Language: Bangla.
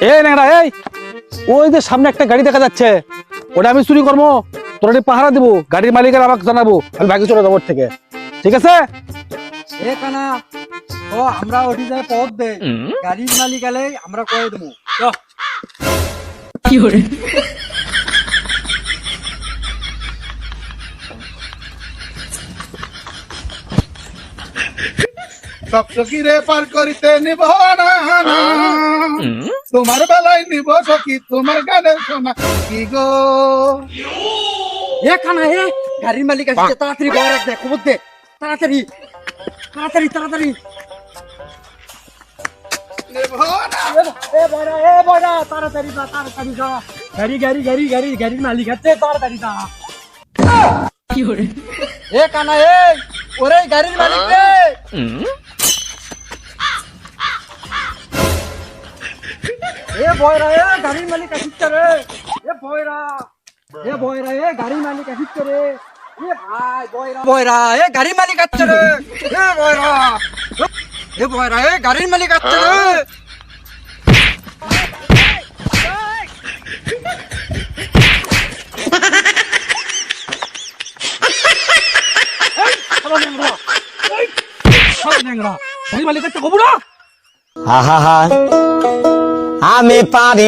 এই ন্যাংরা এই, ওই যে সামনে একটা গাড়ি দেখা যাচ্ছে, ওটা আমি চুরি করবো, তোরা পাহারা দিব, গাড়ির মালিকের আমাকে জানাবো, আমি ভাগে চলে যাবো ওর থেকে, ঠিক আছে? এ কানা ও আমরা ওটি যায় পথ দে, গাড়ির মালিক আলে আমরা কয়ে দেবো। সপ্তকিরে পার করিতে নিব না, তোমার বেলায় নিব সখী তোমার গানে শোনা কি গো। এ কানা এ গাড়ির মালিক আসছে, তাড়াতাড়ি বড় রাখ দে, খবর দে, তাড়াতাড়ি তাড়াতাড়ি তাড়াতাড়ি। নিব না। এ বড় তাড়াতাড়ি যা, তাড়াতাড়ি যা, গাড়ি গাড়ি গাড়ি গাড়ি গাড়ির মালিক আছে, তাড়াতাড়ি যা। এ কানা এ ওরে গাড়ির মালিক রে। এ বয়রা এ গাড়ির মালিক আসছে রে, এ বয়রা এ গাড়ির মালিক আসছে রে, এ ভাই বয়রা এ গাড়ির মালিক আসছে রে, এ বয়রা এ গাড়ির মালিক আসছে রে। গাড়ির মালিক একটা খবর না। আমি পারি